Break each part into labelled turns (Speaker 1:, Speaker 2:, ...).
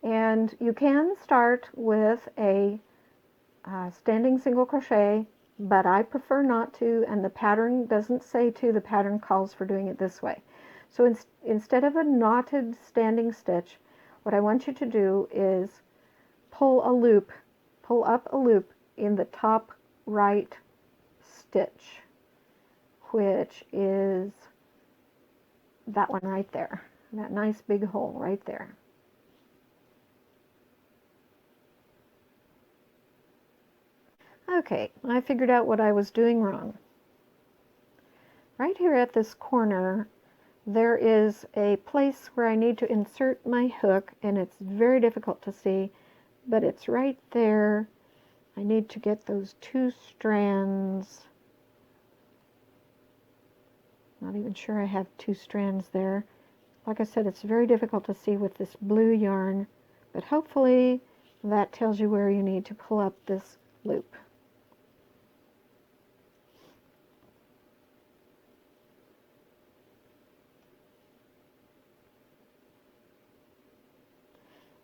Speaker 1: And you can start with a standing single crochet, but I prefer not to, and the pattern doesn't say to, the pattern calls for doing it this way. So instead of a knotted standing stitch, what I want you to do is pull up a loop in the top right stitch, which is that one right there, that nice big hole right there. Okay, I figured out what I was doing wrong. Right here at this corner, there is a place where I need to insert my hook, and it's very difficult to see, but it's right there. I need to get those 2 strands. Not even sure I have 2 strands there. Like I said, it's very difficult to see with this blue yarn, but hopefully that tells you where you need to pull up this loop.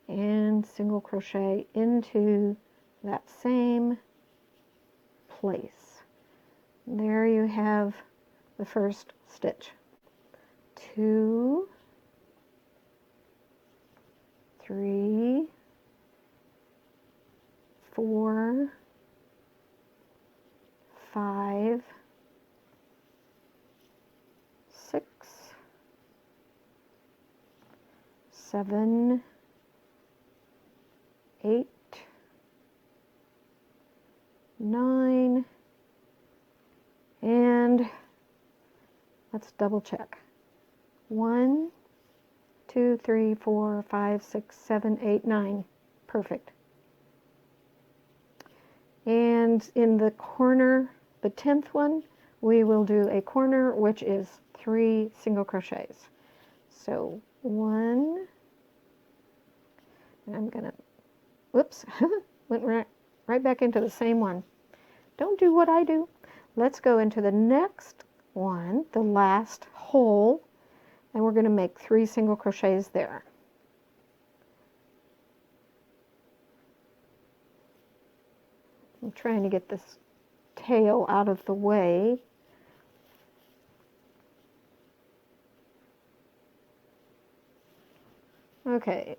Speaker 1: And single crochet into that same place. There you have the first stitch. 2, 3, 4, 5, 6, 7, 8, 9, and let's double check. 1, 2, 3, 4, 5, 6, 7, 8, 9. Perfect. And in the corner, the 10th one, we will do a corner, which is 3 single crochets. So 1, and I'm gonna, whoops, went right back into the same one. Don't do what I do. Let's go into the next one, the last hole, and we're going to make 3 single crochets there. I'm trying to get this tail out of the way. Okay.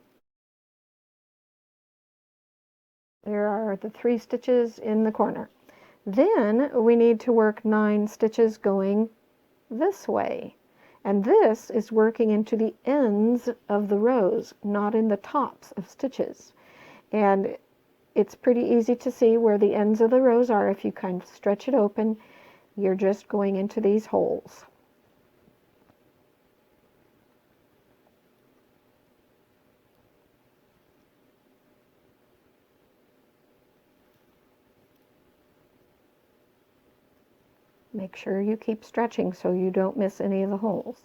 Speaker 1: There are the 3 stitches in the corner. Then we need to work 9 stitches going this way. And this is working into the ends of the rows, not in the tops of stitches. And it's pretty easy to see where the ends of the rows are. If you kind of stretch it open, you're just going into these holes. Make sure you keep stretching so you don't miss any of the holes.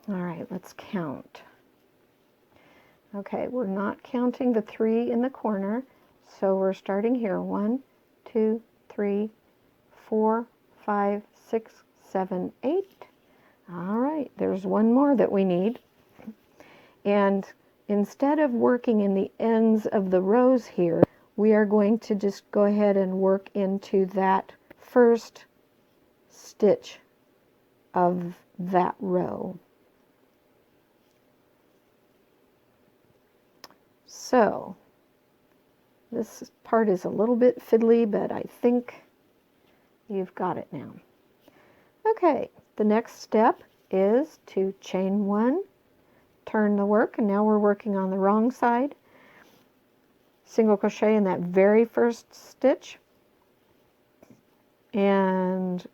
Speaker 1: All right, let's count. Okay, we're not counting the 3 in the corner, so we're starting here. 1, 2, 3, 4, 5, 6, 7, 8. All right, there's one more that we need. And instead of working in the ends of the rows here, we are going to just go ahead and work into that first stitch of that row. So this part is a little bit fiddly, but I think you've got it now. Okay, the next step is to chain 1, turn the work, and now we're working on the wrong side. Single crochet in that very first stitch and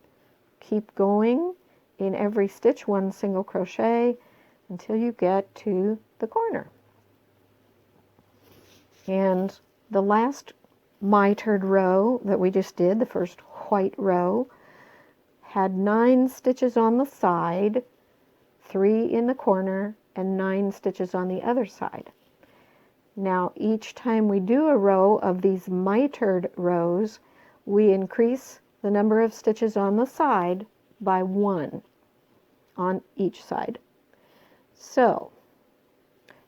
Speaker 1: keep going in every stitch, 1 single crochet until you get to the corner. And the last mitered row that we just did, the first white row, had 9 stitches on the side, 3 in the corner, and 9 stitches on the other side. Now each time we do a row of these mitered rows, we increase the number of stitches on the side by 1 on each side. So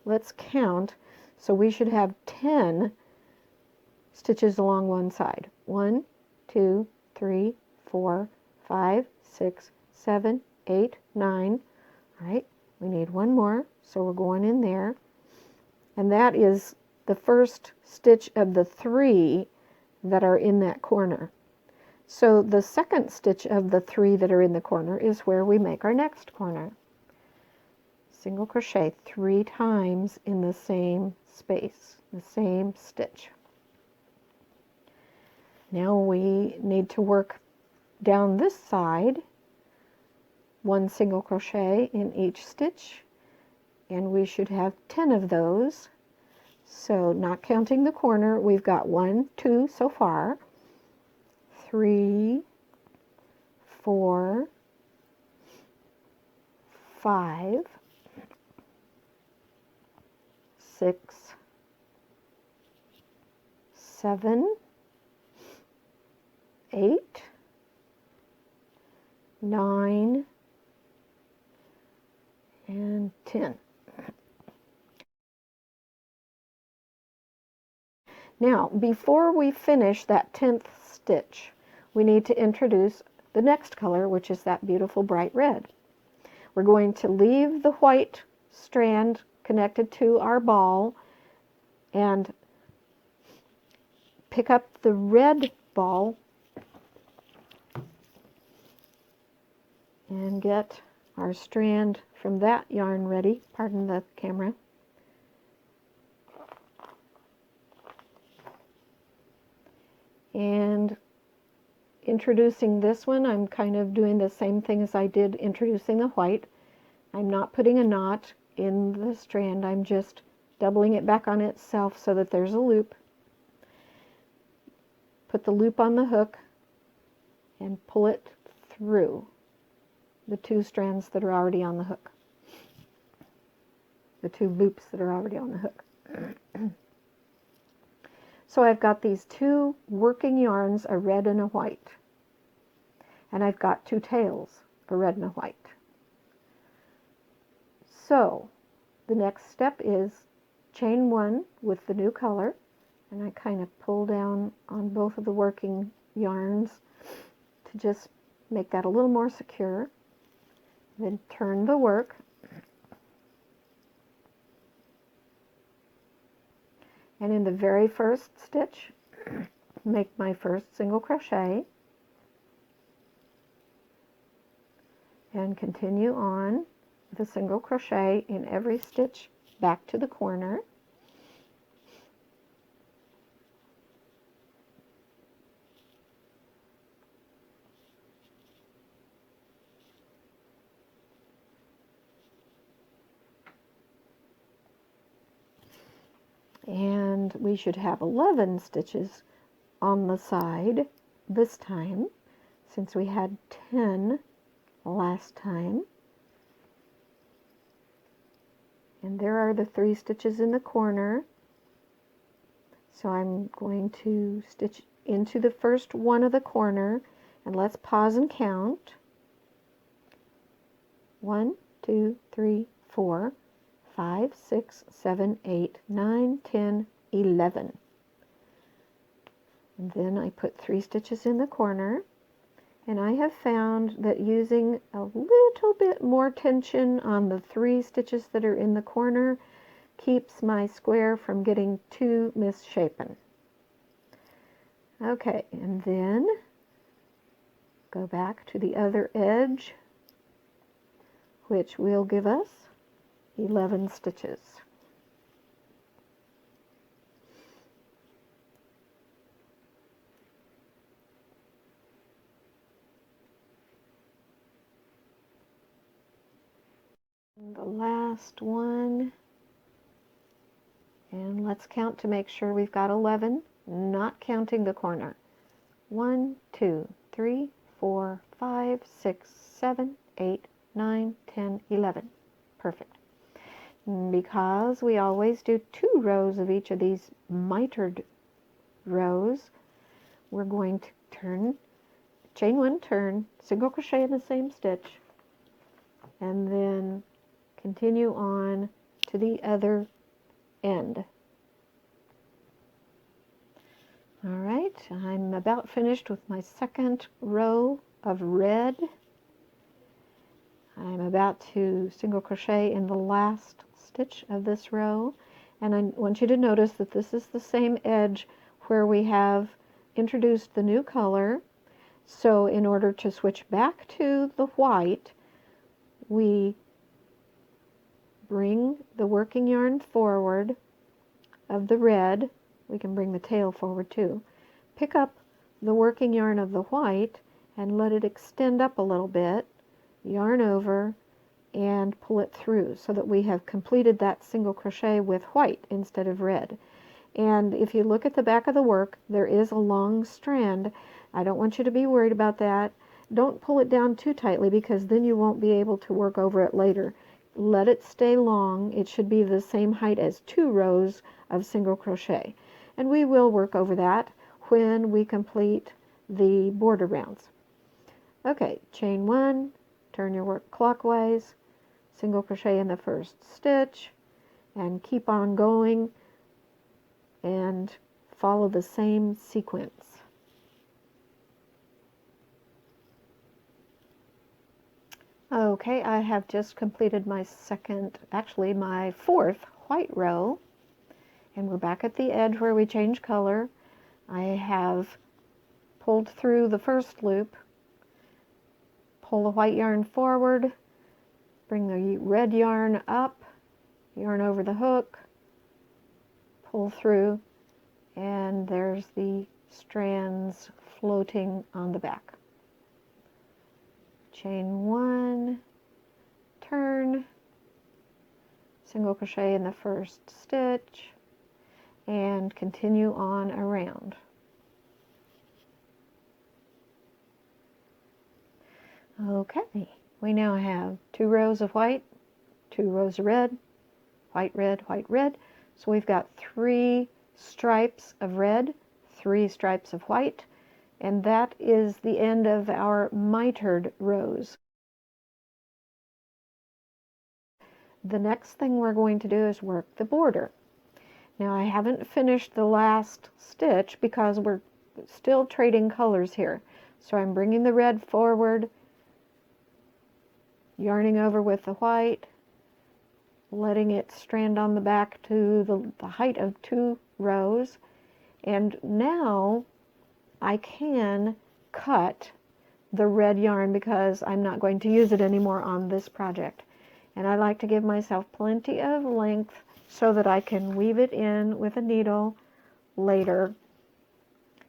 Speaker 1: let's count. So we should have 10 stitches along one side. 1, 2, 3, 4, 5, 6, 7, 8, 9. All right, we need one more, so we're going in there. And that is the first stitch of the 3 that are in that corner. So the second stitch of the 3 that are in the corner is where we make our next corner. Single crochet 3 times in the same space, the same stitch. Now we need to work down this side, 1 single crochet in each stitch, and we should have 10 of those. So not counting the corner, we've got 1, 2 so far, 3, 4, 5, 6, 7, 8, 9, and 10. Now, before we finish that 10th stitch, we need to introduce the next color, which is that beautiful bright red. We're going to leave the white strand connected to our ball and pick up the red ball and get our strand from that yarn ready. Pardon the camera. And introducing this one, I'm kind of doing the same thing as I did introducing the white. I'm not putting a knot in the strand, I'm just doubling it back on itself so that there's a loop. Put the loop on the hook and pull it through the 2 strands that are already on the hook, the 2 loops that are already on the hook. So I've got these 2 working yarns, a red and a white, and I've got 2 tails, a red and a white. So the next step is chain 1 with the new color, and I kind of pull down on both of the working yarns to just make that a little more secure. Then turn the work, and in the very first stitch, make my first single crochet, and continue on with a single crochet in every stitch back to the corner. And we should have 11 stitches on the side this time, since we had 10 last time. And there are the 3 stitches in the corner. So I'm going to stitch into the first one of the corner, and let's pause and count. 1, 2, 3, 4, 5, 6, 7, 8, 9, 10, 11. And then I put 3 stitches in the corner, and I have found that using a little bit more tension on the 3 stitches that are in the corner keeps my square from getting too misshapen. Okay, and then go back to the other edge, which will give us 11 stitches. And the last one, and let's count to make sure we've got 11, not counting the corner. 1, 2, 3, 4, 5, 6, 7, 8, 9, 10, 11. Perfect. Because we always do 2 rows of each of these mitered rows, we're going to turn, chain 1, turn, single crochet in the same stitch, and then continue on to the other end. All right, I'm about finished with my second row of red. I'm about to single crochet in the last stitch of this row, and I want you to notice that this is the same edge where we have introduced the new color. So in order to switch back to the white, we bring the working yarn forward of the red. We can bring the tail forward too. Pick up the working yarn of the white and let it extend up a little bit, yarn over, and pull it through so that we have completed that single crochet with white instead of red. And if you look at the back of the work, there is a long strand. I don't want you to be worried about that. Don't pull it down too tightly because then you won't be able to work over it later. Let it stay long. It should be the same height as 2 rows of single crochet. And we will work over that when we complete the border rounds. Okay, chain 1, turn your work clockwise, single crochet in the first stitch, and keep on going and follow the same sequence. Okay, I have just completed my my fourth white row, and we're back at the edge where we change color. I have pulled through the first loop, pull the white yarn forward, bring the red yarn up, yarn over the hook, pull through, and there's the strands floating on the back. Chain 1, turn, single crochet in the first stitch, and continue on around. Okay, we now have 2 rows of white, 2 rows of red, white, red, white, red. So we've got 3 stripes of red, 3 stripes of white, and that is the end of our mitered rows. The next thing we're going to do is work the border. Now I haven't finished the last stitch because we're still trading colors here. So I'm bringing the red forward, yarning over with the white, letting it strand on the back to the height of 2 rows, and now I can cut the red yarn because I'm not going to use it anymore on this project. And I like to give myself plenty of length so that I can weave it in with a needle later.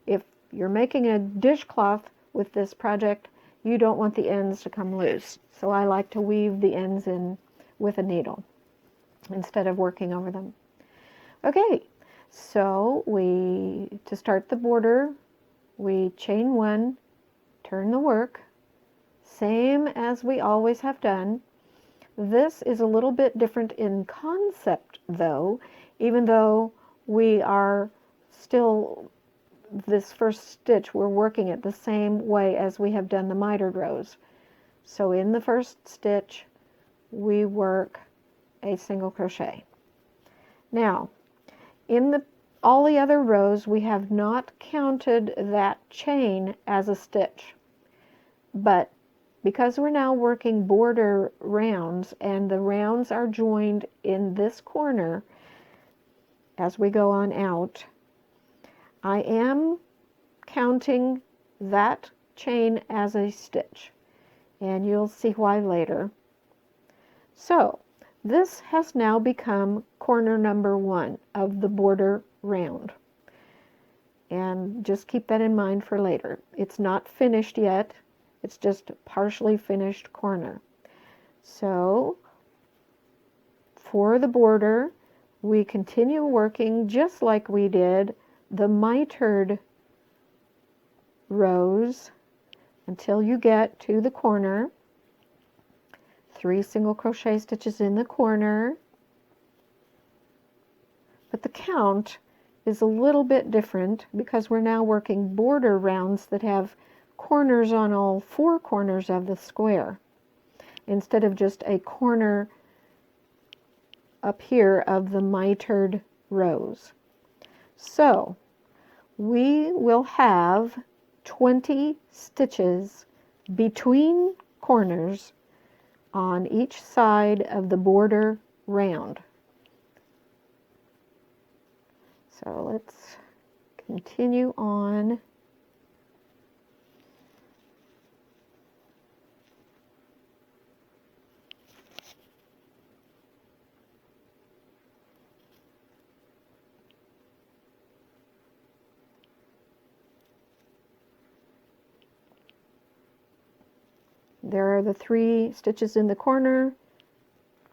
Speaker 1: If you're making a dishcloth with this project, you don't want the ends to come loose. So I like to weave the ends in with a needle instead of working over them. Okay, so to start the border, we chain 1, turn the work, same as we always have done. This is a little bit different in concept though, even though we are still, this first stitch, we're working it the same way as we have done the mitered rows. So in the first stitch, we work a single crochet. Now, in all the other rows, we have not counted that chain as a stitch, but because we're now working border rounds and the rounds are joined in this corner as we go on out, I am counting that chain as a stitch, and you'll see why later. So this has now become corner number 1 of the border round, and just keep that in mind for later. It's not finished yet, it's just a partially finished corner. So for the border, we continue working just like we did the mitered rows until you get to the corner. 3 single crochet stitches in the corner, but the count is a little bit different because we're now working border rounds that have corners on all 4 corners of the square, instead of just a corner up here of the mitered rows. So we will have 20 stitches between corners on each side of the border round. So let's continue on. There are the 3 stitches in the corner.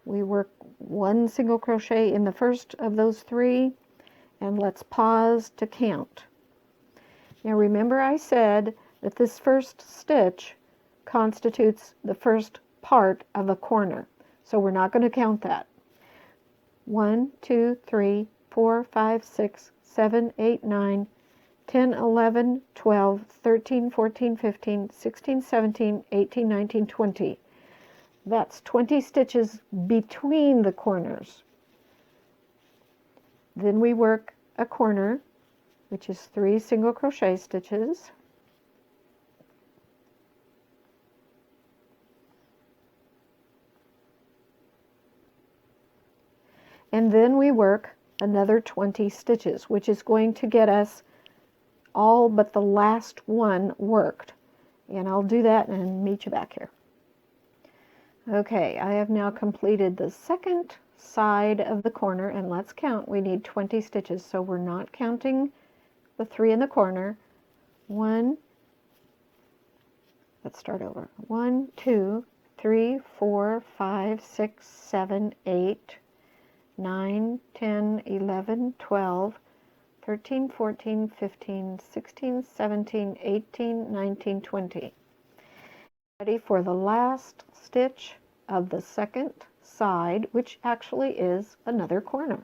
Speaker 1: We work 1 single crochet in the first of those 3, and let's pause to count. Now remember I said that this first stitch constitutes the first part of a corner, so we're not going to count that. 1, 2, 3, 4, 5, 6, 7, 8, 9, 10, 11, 12, 13, 14, 15, 16, 17, 18, 19, 20. That's 20 stitches between the corners. Then we work a corner, which is 3 single crochet stitches. And then we work another 20 stitches, which is going to get us all but the last one worked. And I'll do that and meet you back here. Okay, I have now completed the second side of the corner, and let's count. We need 20 stitches, so we're not counting the 3 in the corner. 1, let's start over. 1, 2, 3, 4, 5, 6, 7, 8, 9, 10, 11, 12, 13, 14, 15, 16, 17, 18, 19, 20. Ready for the last stitch of the second side, which actually is another corner.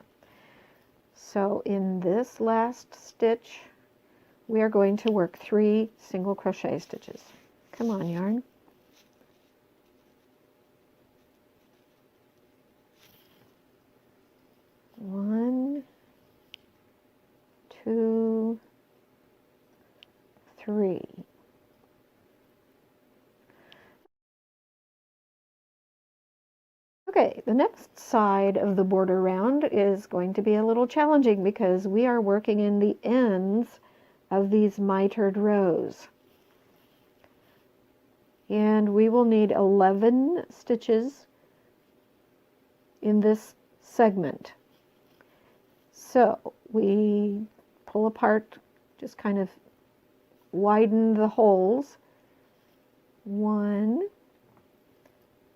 Speaker 1: So in this last stitch, we are going to work 3 single crochet stitches. Come on, yarn. One, 2, 3. Okay, the next side of the border round is going to be a little challenging because we are working in the ends of these mitered rows. And we will need 11 stitches in this segment. So we pull apart, just kind of widen the holes. 1,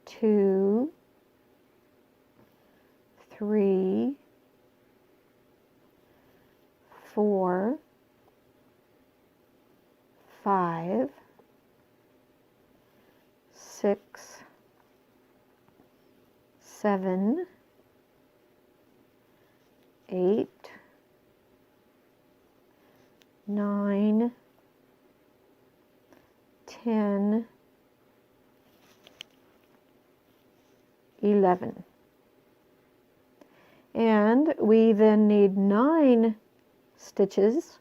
Speaker 1: 2, 3, 4, 5, 6, 7, 8, 9, 10, 11. And we then need 9 stitches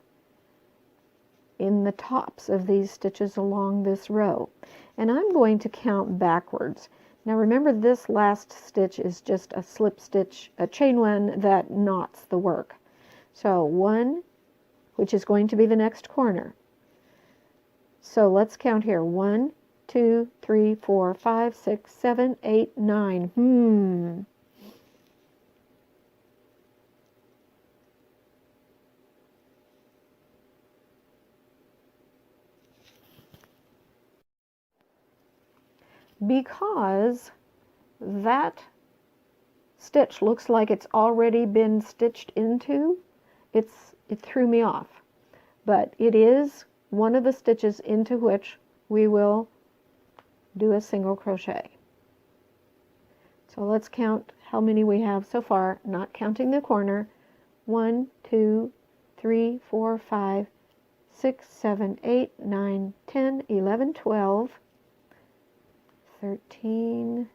Speaker 1: in the tops of these stitches along this row. And I'm going to count backwards. Now remember, this last stitch is just a slip stitch, a chain one that knots the work. So 1, which is going to be the next corner. So let's count here. 1, 2, 3, 4, 5, 6, 7, 8, 9. Because that stitch looks like it's already been stitched into, it threw me off. But it is one of the stitches into which we will do a single crochet. So let's count how many we have so far, not counting the corner. 1, 2, 3, 4, 5, 6, 7, 8, 9, 10, 11, 12, 13,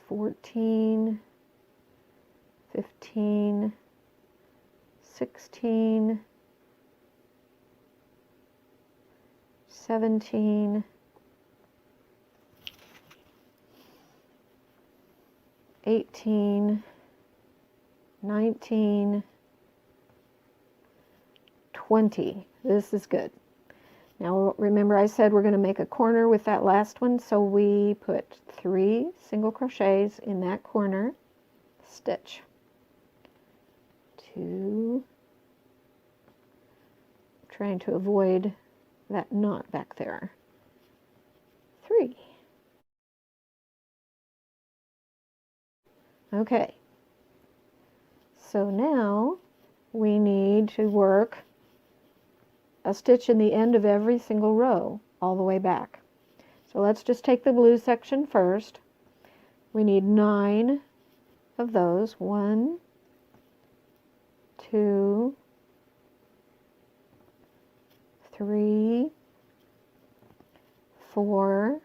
Speaker 1: 14, 15, 16, 17, 18, 19, 20. This is good. Now remember I said we're going to make a corner with that last one, so we put 3 single crochets in that corner, stitch 2, trying to avoid that knot back there, 3. Okay, so now we need to work a stitch in the end of every single row all the way back. So let's just take the blue section first. We need 9 of those. 1, 2, 3, 4,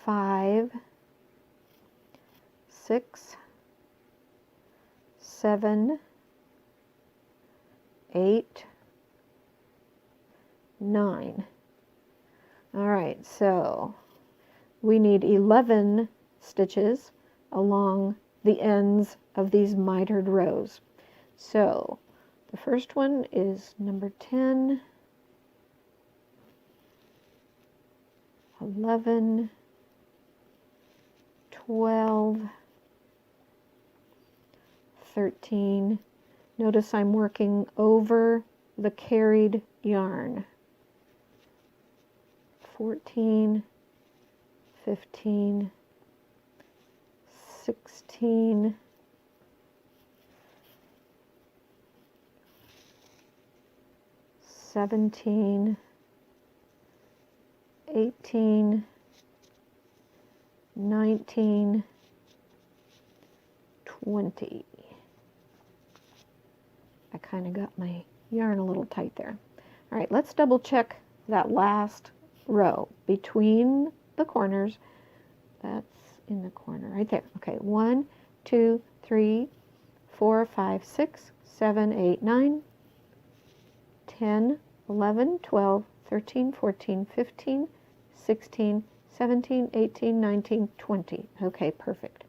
Speaker 1: 5, 6, 7, 8, 9. All right, so we need 11 stitches along the ends of these mitered rows. So the first one is number 10, 11, 12, 13. Notice I'm working over the carried yarn. 14, 15, 16, 17, 18, 19, 20. I kind of got my yarn a little tight there. All right, let's double check that last row between the corners. That's in the corner right there. Okay, 1, 2, 3, 4, 5, 6, 7, 8, 9, 10, 11, 12, 13, 14, 15, 16, 17, 18, 19, 20. Okay, perfect.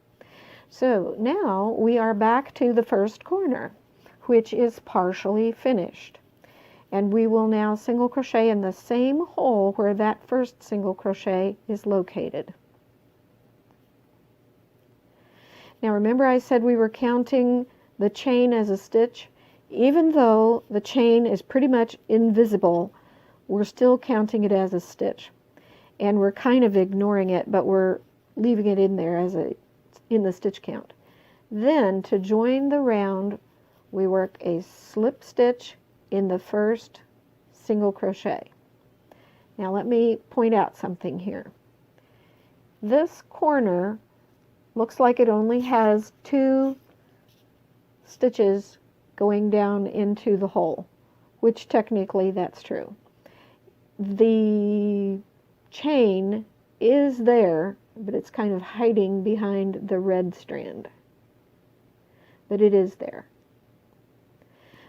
Speaker 1: So now we are back to the first corner, which is partially finished. And we will now single crochet in the same hole where that first single crochet is located. Now remember I said we were counting the chain as a stitch? Even though the chain is pretty much invisible, we're still counting it as a stitch. And we're kind of ignoring it, but we're leaving it in there as in the stitch count. Then to join the round, we work a slip stitch in the first single crochet. Now let me point out something here. This corner looks like it only has 2 stitches going down into the hole, which technically that's true. The chain is there, but it's kind of hiding behind the red strand. But it is there.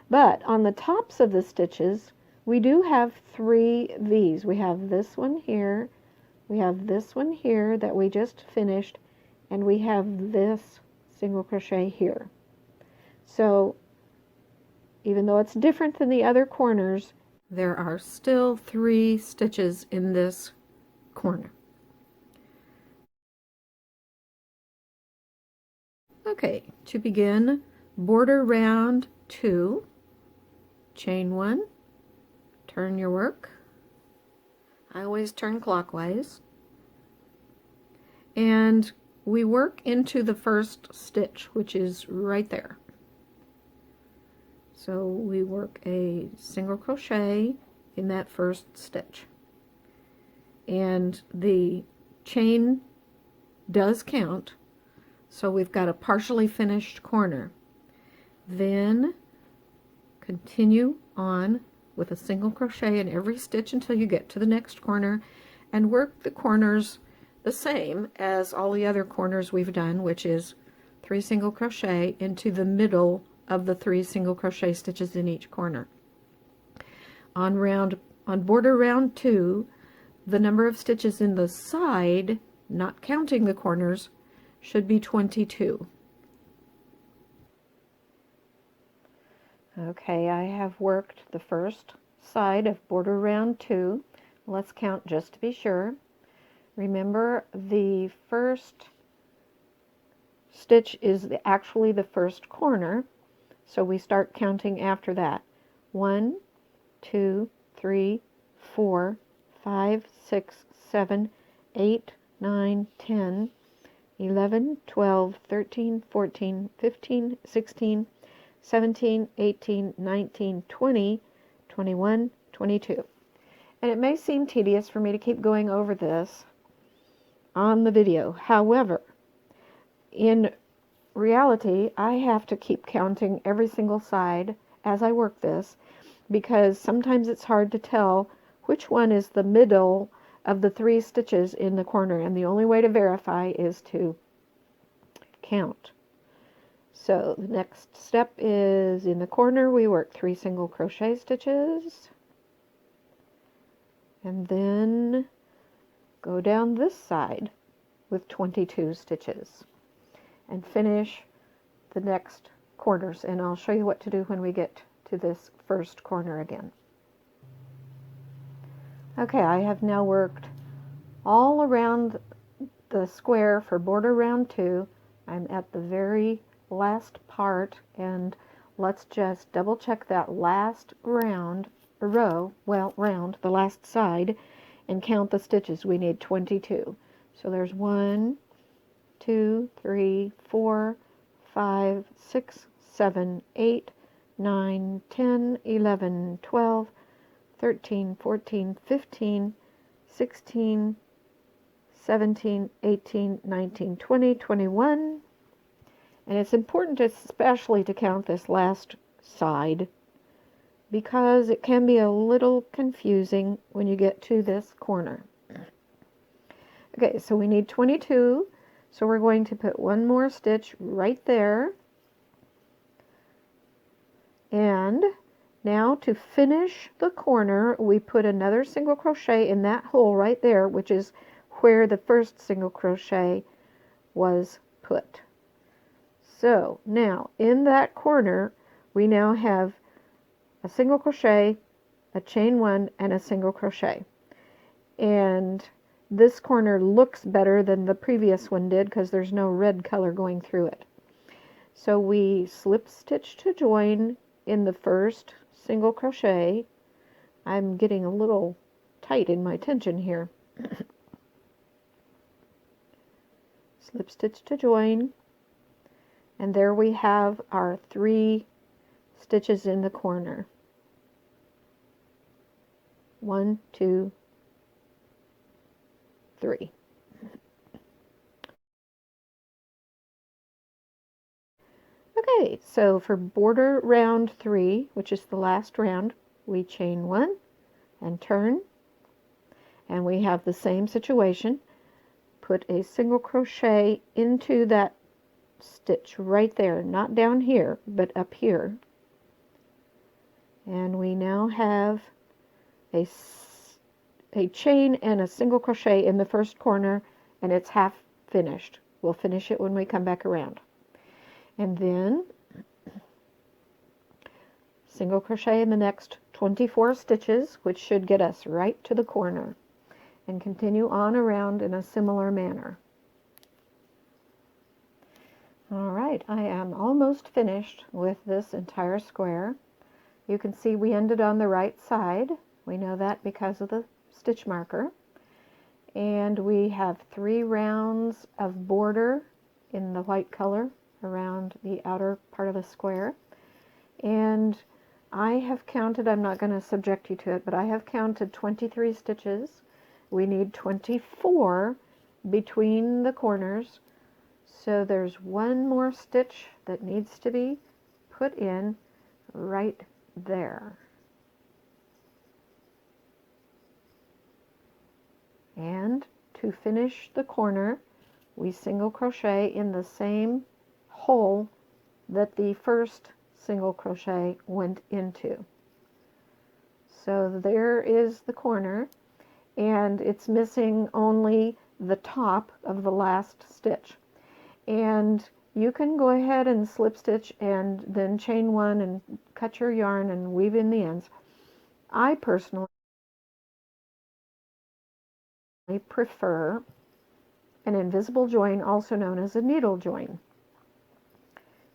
Speaker 1: But on the tops of the stitches, we do have 3 V's. We have this one here, we have this one here that we just finished, and we have this single crochet here. So even though it's different than the other corners, there are still 3 stitches in this corner. Okay, to begin, border round 2, chain 1, turn your work. I always turn clockwise. And we work into the first stitch, which is right there. So we work a single crochet in that first stitch. And the chain does count, so we've got a partially finished corner. Then Continue on with a single crochet in every stitch until you get to the next corner, and work the corners the same as all the other corners we've done, which is 3 single crochet into the middle of the 3 single crochet stitches in each corner. On border round 2, the number of stitches in the side, not counting the corners, should be 22. Okay, I have worked the first side of border round 2. Let's count just to be sure. Remember, the first stitch is actually the first corner, so we start counting after that. 1, 2, 3, 4, 5, 6, 7, 8, 9, 10, 11, 12, 13, 14, 15, 16, 17, 18, 19, 20, 21, 22. And it may seem tedious for me to keep going over this on the video. However, in reality, I have to keep counting every single side as I work this, because sometimes it's hard to tell which one is the middle of the 3 stitches in the corner, and the only way to verify is to count. So the next step is, in the corner we work 3 single crochet stitches, and then go down this side with 22 stitches and finish the next corners, and I'll show you what to do when we get to this first corner again. Okay, I have now worked all around the square for border round 2. I'm at the very last part, and let's just double check that last round row, well, round the last side, and count the stitches. We need 22. So there's 1, 2, 3, 4, 5, 6, 7, 8, 9, 10, 11, 12, 13, 14, 15, 16, 17, 18, 19, 20, 21. And it's important especially to count this last side, because it can be a little confusing when you get to this corner. Okay, so we need 22, so we're going to put one more stitch right there. And now to finish the corner, we put another single crochet in that hole right there, which is where the first single crochet was put. So now in that corner we now have a single crochet, a chain 1, and a single crochet. And this corner looks better than the previous one did because there's no red color going through it. So we slip stitch to join in the first single crochet. I'm getting a little tight in my tension here. Slip stitch to join, and there we have our 3 stitches in the corner. 1, 2, 3. Okay, so for border round 3, which is the last round, we chain 1 and turn, and we have the same situation. Put a single crochet into that stitch right there, not down here, but up here. And we now have a chain and a single crochet in the first corner, and it's half finished. We'll finish it when we come back around. And then single crochet in the next 24 stitches, which should get us right to the corner, and continue on around in a similar manner. Alright, I am almost finished with this entire square. You can see we ended on the right side. We know that because of the stitch marker. And we have 3 rounds of border in the white color around the outer part of the square. And I have counted, I'm not going to subject you to it, but I have counted 23 stitches. We need 24 between the corners. So there's one more stitch that needs to be put in right there. And to finish the corner, we single crochet in the same hole that the first single crochet went into. So there is the corner, and it's missing only the top of the last stitch. And you can go ahead and slip stitch and then chain one and cut your yarn and weave in the ends. I personally prefer an invisible join, also known as a needle join.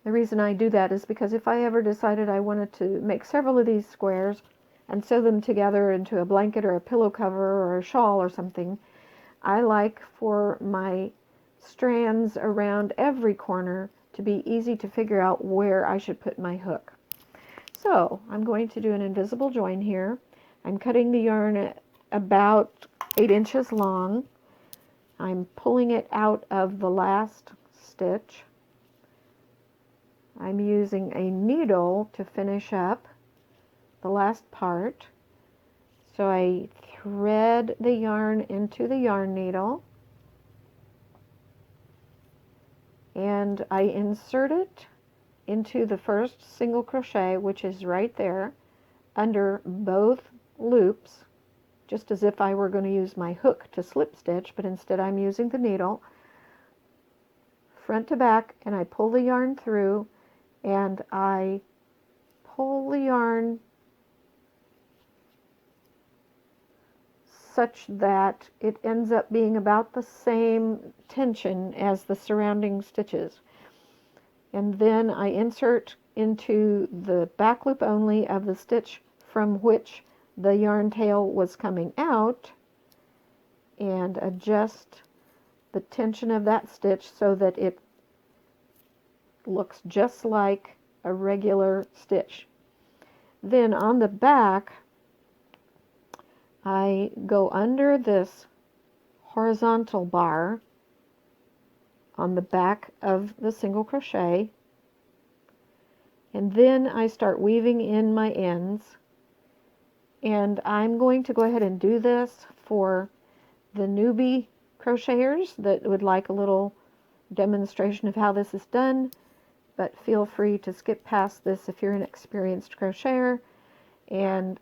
Speaker 1: The reason I do that is because if I ever decided I wanted to make several of these squares and sew them together into a blanket or a pillow cover or a shawl or something, I like for my strands around every corner to be easy to figure out where I should put my hook. So I'm going to do an invisible join here. I'm cutting the yarn about 8 inches long. I'm pulling it out of the last stitch. I'm using a needle to finish up the last part. So I thread the yarn into the yarn needle and I insert it into the first single crochet, which is right there under both loops, just as if I were going to use my hook to slip stitch, but instead I'm using the needle front to back, and I pull the yarn through and I pull the yarn such that it ends up being about the same tension as the surrounding stitches. And then I insert into the back loop only of the stitch from which the yarn tail was coming out and adjust the tension of that stitch so that it looks just like a regular stitch. Then on the back, I go under this horizontal bar on the back of the single crochet, and then I start weaving in my ends. And I'm going to go ahead and do this for the newbie crocheters that would like a little demonstration of how this is done, but feel free to skip past this if you're an experienced crocheter and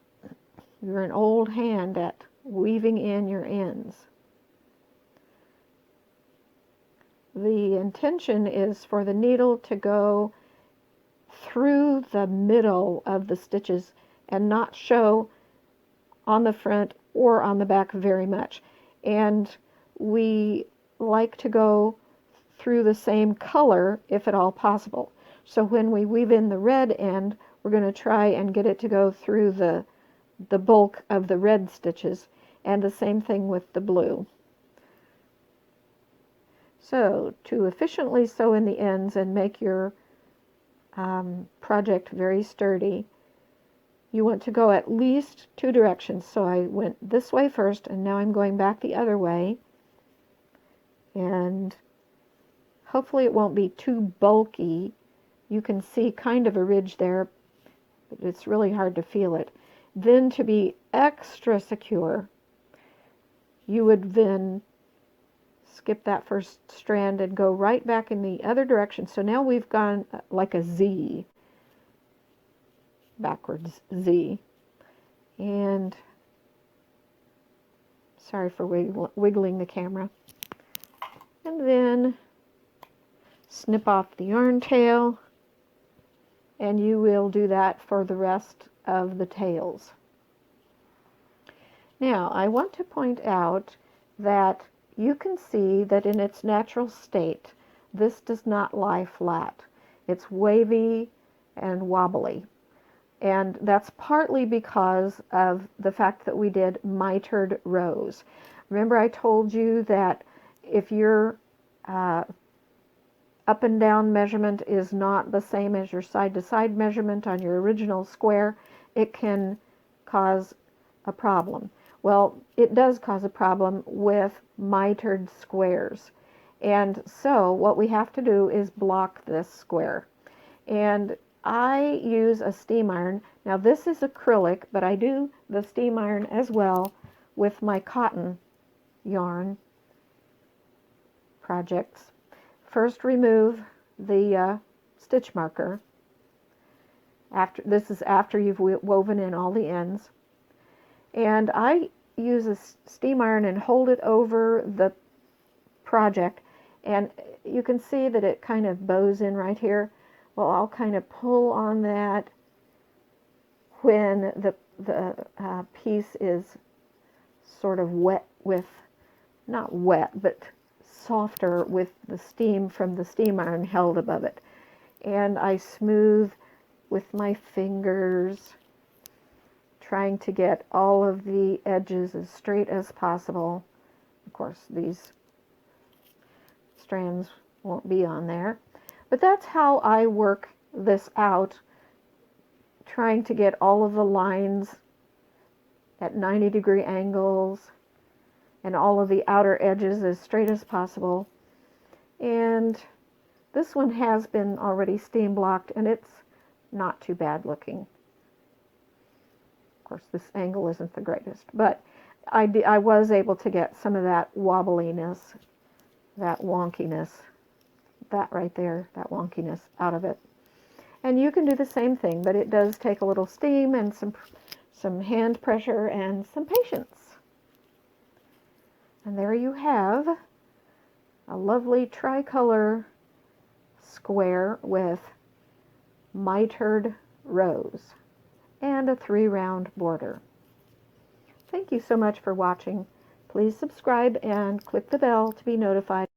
Speaker 1: you're an old hand at weaving in your ends. The intention is for the needle to go through the middle of the stitches and not show on the front or on the back very much. And we like to go through the same color if at all possible. So when we weave in the red end, we're going to try and get it to go through the bulk of the red stitches, and the same thing with the blue. So to efficiently sew in the ends and make your project very sturdy, you want to go at least 2 directions. So I went this way first, and now I'm going back the other way. And hopefully it won't be too bulky. You can see kind of a ridge there, but it's really hard to feel it. Then to be extra secure, you would then skip that first strand and go right back in the other direction. So now we've gone like a Z, backwards Z. And sorry for wiggling the camera. And then snip off the yarn tail, and you will do that for the rest of the tails. Now I want to point out that you can see that in its natural state this does not lie flat. It's wavy and wobbly, and that's partly because of the fact that we did mitered rows. Remember I told you that if your up and down measurement is not the same as your side to side measurement on your original square, it can cause a problem. Well, it does cause a problem with mitered squares. And so what we have to do is block this square. And I use a steam iron. Now this is acrylic, but I do the steam iron as well with my cotton yarn projects. First remove the stitch marker. This is after you've woven in all the ends. And I use a steam iron and hold it over the project, and you can see that it kind of bows in right here. Well, I'll kind of pull on that when the piece is sort of wet with, not wet, but softer with the steam from the steam iron held above it. And I smooth with my fingers, trying to get all of the edges as straight as possible. Of course, these strands won't be on there. But that's how I work this out, trying to get all of the lines at 90-degree angles and all of the outer edges as straight as possible. And this one has been already steam blocked, and it's not too bad looking. Of course, this angle isn't the greatest, but I was able to get some of that wobbliness, that wonkiness, that right there, that wonkiness out of it. And you can do the same thing, but it does take a little steam and some hand pressure and some patience. And there you have a lovely tricolor square with mitered rows and a 3-round border. Thank you so much for watching. Please subscribe and click the bell to be notified